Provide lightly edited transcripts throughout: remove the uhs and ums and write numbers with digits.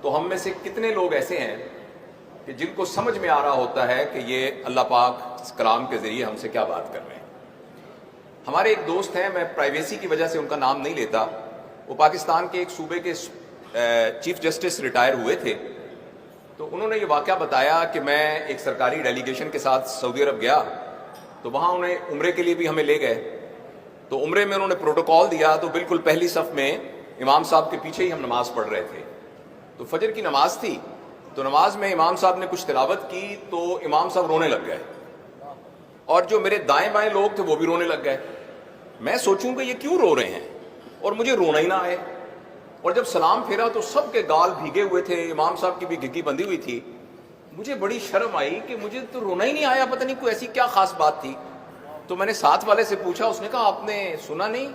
تو ہم میں سے کتنے لوگ ایسے ہیں کہ جن کو سمجھ میں آ رہا ہوتا ہے کہ یہ اللہ پاک اس کلام کے ذریعے ہم سے کیا بات کر رہے ہیں؟ ہمارے ایک دوست ہیں، میں پرائیویسی کی وجہ سے ان کا نام نہیں لیتا، وہ پاکستان کے ایک صوبے کے چیف جسٹس ریٹائر ہوئے تھے، تو انہوں نے یہ واقعہ بتایا کہ میں ایک سرکاری ڈیلیگیشن کے ساتھ سعودی عرب گیا، تو وہاں انہیں عمرے کے لیے بھی ہمیں لے گئے، تو عمرے میں انہوں نے پروٹوکال دیا، تو بالکل پہلی صف میں امام صاحب کے پیچھے ہی ہم نماز پڑھ رہے تھے، تو فجر کی نماز تھی، تو نماز میں امام صاحب نے کچھ تلاوت کی تو امام صاحب رونے لگ گئے، اور جو میرے دائیں بائیں لوگ تھے وہ بھی رونے لگ گئے۔ میں سوچوں کہ یہ کیوں رو رہے ہیں، اور مجھے رونا ہی نہ آئے، اور جب سلام پھیرا تو سب کے گال بھیگے ہوئے تھے، امام صاحب کی بھی گھگی بندھی ہوئی تھی، مجھے بڑی شرم آئی کہ مجھے تو رونا ہی نہیں آیا، پتہ نہیں کوئی ایسی کیا خاص بات تھی۔ تو میں نے ساتھ والے سے پوچھا، اس نے کہا آپ نے سنا نہیں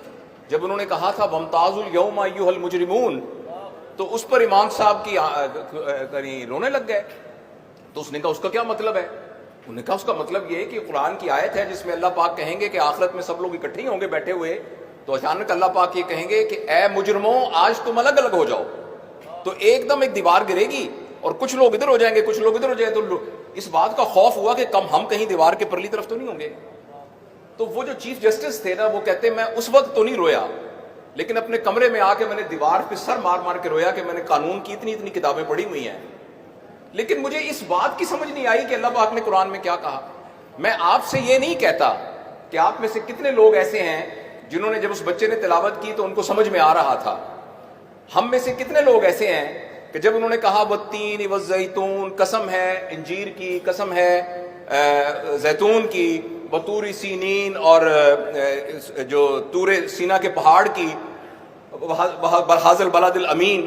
جب انہوں نے کہا تھا وَامْتَازُوا الْيَوْمَ أَيُّهَا الْمُجْرِمُونَ، تو اس پر امام صاحب کی رونے لگ گئے۔ تو اس نے کہا اس کا کیا مطلب ہے؟ انہوں نے کہا اس کا مطلب یہ ہے کہ قرآن کی آیت ہے جس میں اللہ پاک کہیں گے کہ آخرت میں سب لوگ اکٹھے ہی ہوں گے بیٹھے ہوئے، تو اچانک اللہ پاک یہ کہیں گے کہ اے مجرموں آج تم الگ الگ ہو جاؤ، تو ایک دم ایک دیوار گرے گی اور کچھ لوگ ادھر ہو جائیں گے، کچھ لوگ ادھر ہو جائیں گے، تو اس بات کا خوف ہوا کہ ہم کہیں دیوار کے پرلی طرف تو نہیں ہوں گے۔ تو وہ جو چیف جسٹس تھے نا، وہ کہتے میں اس وقت تو نہیں رویا، لیکن اپنے کمرے میں آ کے میں نے دیوار پہ سر مار مار کے رویا کہ میں نے قانون کی اتنی کتابیں پڑھی ہوئی ہیں، لیکن مجھے اس بات کی سمجھ نہیں آئی کہ اللہ پاک نے قرآن میں کیا کہا۔ میں آپ سے یہ نہیں کہتا کہ آپ میں سے کتنے لوگ ایسے ہیں جنہوں نے جب اس بچے نے تلاوت کی تو ان کو سمجھ میں آ رہا تھا، ہم میں سے کتنے لوگ ایسے ہیں کہ جب انہوں نے کہا والتین والزیتون، قسم ہے انجیر کی، قسم ہے زیتون کی، وطور سینین، اور جو طور سینا کے پہاڑ کی، بہذا البلد الامین،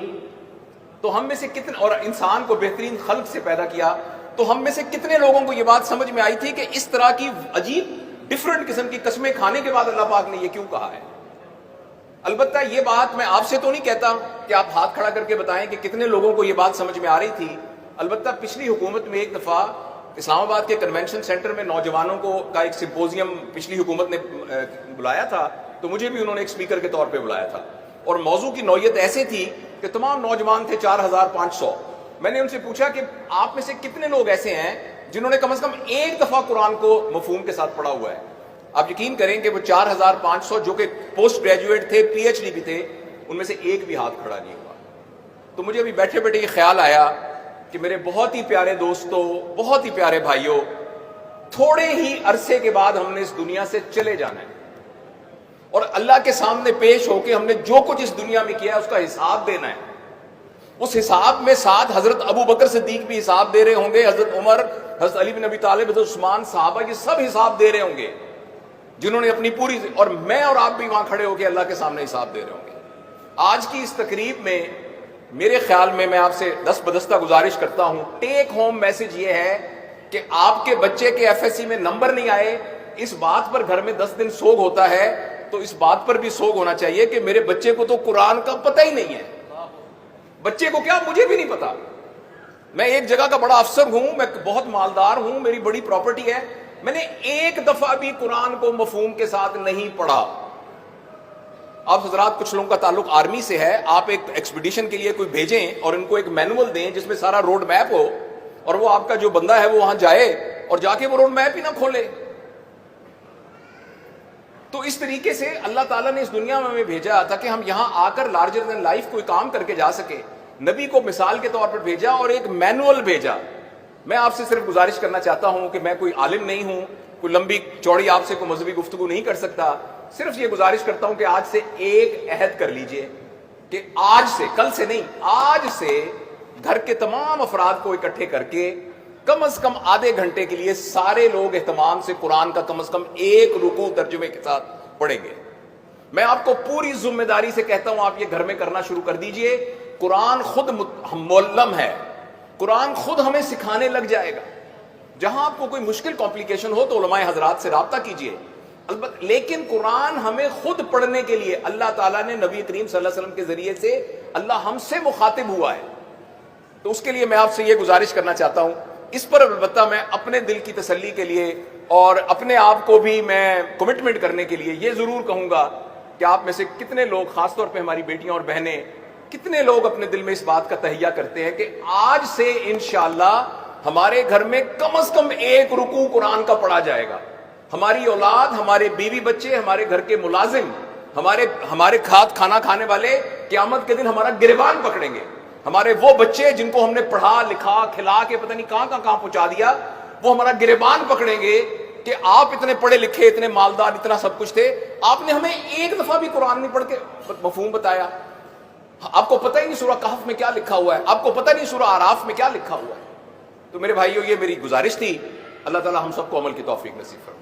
تو ہم میں سے کتنے، اور انسان کو بہترین خلق سے پیدا کیا، تو ہم میں سے کتنے لوگوں کو یہ بات سمجھ میں آئی تھی کہ اس طرح کی عجیب ڈیفرنٹ قسم کی قسمیں کھانے کے بعد اللہ پاک نے یہ کیوں کہا ہے؟ البتہ یہ بات میں آپ سے تو نہیں کہتا کہ آپ ہاتھ کھڑا کر کے بتائیں کہ کتنے لوگوں کو یہ بات سمجھ میں آ رہی تھی۔ البتہ پچھلی حکومت میں ایک دفعہ اسلام آباد کے کنونشن سینٹر میں نوجوانوں کا ایک سمپوزیم پچھلی حکومت نے بلایا تھا، تو مجھے بھی انہوں نے ایک سپیکر کے طور پہ بلایا تھا، اور موضوع کی نوعیت ایسے تھی کہ تمام نوجوان تھے 4500۔ میں نے ان سے پوچھا کہ آپ میں سے کتنے لوگ ایسے ہیں جنہوں نے کم از کم ایک دفعہ قرآن کو مفہوم کے ساتھ پڑھا ہوا ہے؟ آپ یقین کریں کہ وہ 4500 جو کہ پوسٹ گریجویٹ تھے، پی ایچ ڈی بھی تھے، ان میں سے ایک بھی ہاتھ کھڑا نہیں ہوا۔ تو مجھے ابھی بیٹھے بیٹھے یہ خیال آیا کہ میرے بہت ہی پیارے دوستوں، بہت ہی پیارے بھائیوں، تھوڑے ہی عرصے کے بعد ہم نے اس دنیا سے چلے جانا ہے، اور اللہ کے سامنے پیش ہو کے ہم نے جو کچھ اس دنیا میں کیا ہے اس کا حساب دینا ہے۔ اس حساب میں ساتھ حضرت ابو بکر صدیق بھی حساب دے رہے ہوں گے، حضرت عمر، حضرت علی بن ابی طالب، حضرت عثمان، صحابہ، یہ سب حساب دے رہے ہوں گے جنہوں نے اپنی پوری، اور میں اور آپ بھی وہاں کھڑے ہو کے اللہ کے سامنے حساب دے رہے ہوں گے۔ آج کی اس تقریب میں میرے خیال میں آپ سے دست بدستہ گزارش کرتا ہوں، ٹیک ہوم میسج یہ ہے کہ آپ کے بچے کے ایف ایس سی میں نمبر نہیں آئے، اس بات پر گھر میں 10 دن سوگ ہوتا ہے، تو اس بات پر بھی سوگ ہونا چاہیے کہ میرے بچے کو تو قرآن کا پتہ ہی نہیں ہے۔ بچے کو کیا، مجھے بھی نہیں پتا۔ میں ایک جگہ کا بڑا افسر ہوں، میں بہت مالدار ہوں، میری بڑی پراپرٹی ہے، میں نے ایک دفعہ بھی قرآن کو مفہوم کے ساتھ نہیں پڑھا۔ آپ حضرات کچھ لوگوں کا تعلق آرمی سے ہے، آپ ایک ایکسپیڈیشن کے لیے کوئی بھیجیں اور ان کو ایک مینول دیں جس میں سارا روڈ میپ ہو، اور وہ آپ کا جو بندہ ہے وہ وہاں جائے اور جا کے وہ روڈ میپ ہی نہ کھولے۔ تو اس طریقے سے اللہ تعالیٰ نے اس دنیا میں ہمیں بھیجا تھا کہ ہم یہاں آ کر لارجر دین لائف کوئی کام کر کے جا سکے۔ نبی کو مثال کے طور پر بھیجا اور ایک مینول بھیجا۔ میں آپ سے صرف گزارش کرنا چاہتا ہوں کہ میں کوئی عالم نہیں ہوں، کوئی لمبی چوڑی آپ سے کوئی مذہبی گفتگو نہیں کر سکتا، صرف یہ گزارش کرتا ہوں کہ آج سے ایک عہد کر لیجئے کہ آج سے، کل سے نہیں، آج سے گھر کے تمام افراد کو اکٹھے کر کے کم از کم آدھے گھنٹے کے لیے سارے لوگ اہتمام سے قرآن کا کم از کم ایک رکوع ترجمے کے ساتھ پڑھیں گے۔ میں آپ کو پوری ذمہ داری سے کہتا ہوں، آپ یہ گھر میں کرنا شروع کر دیجئے۔ قرآن خود معلم ہے، قرآن خود ہمیں سکھانے لگ جائے گا۔ جہاں آپ کو کوئی مشکل کمپلیکیشن ہو تو علماء حضرات سے رابطہ کیجئے، البتہ لیکن قرآن ہمیں خود پڑھنے کے لیے اللہ تعالیٰ نے نبی کریم صلی اللہ علیہ وسلم کے ذریعے سے اللہ ہم سے مخاطب ہوا ہے، تو اس کے لیے میں آپ سے یہ گزارش کرنا چاہتا ہوں۔ اس پر البتہ میں اپنے دل کی تسلی کے لیے اور اپنے آپ کو بھی میں کمٹمنٹ کرنے کے لیے یہ ضرور کہوں گا کہ آپ میں سے کتنے لوگ، خاص طور پہ ہماری بیٹیاں اور بہنیں، کتنے لوگ اپنے دل میں اس بات کا تہیہ کرتے ہیں کہ آج سے انشاءاللہ ہمارے گھر میں کم از کم ایک رکوع قرآن کا پڑھا جائے گا. ہماری اولاد، ہمارے بیوی بچے، ہمارے گھر کے ملازم، ہمارے کھانا کھانے والے قیامت کے دن ہمارا گریبان پکڑیں گے. ہمارے وہ بچے جن کو ہم نے پڑھا لکھا کھلا کے پتہ نہیں کہاں پہنچا دیا، وہ ہمارا گریبان پکڑیں گے کہ آپ اتنے پڑھے لکھے، اتنے مالدار، اتنا سب کچھ تھے، آپ نے ہمیں ایک دفعہ بھی قرآن نہیں پڑھ کے مفہوم بتایا. آپ کو پتہ ہی نہیں سورہ کہف میں کیا لکھا ہوا ہے، آپ کو پتہ نہیں سورہ اعراف میں کیا لکھا ہوا ہے. تو میرے بھائیو، یہ میری گزارش تھی. اللہ تعالی ہم سب کو عمل کی توفیق نصیب فرمائے.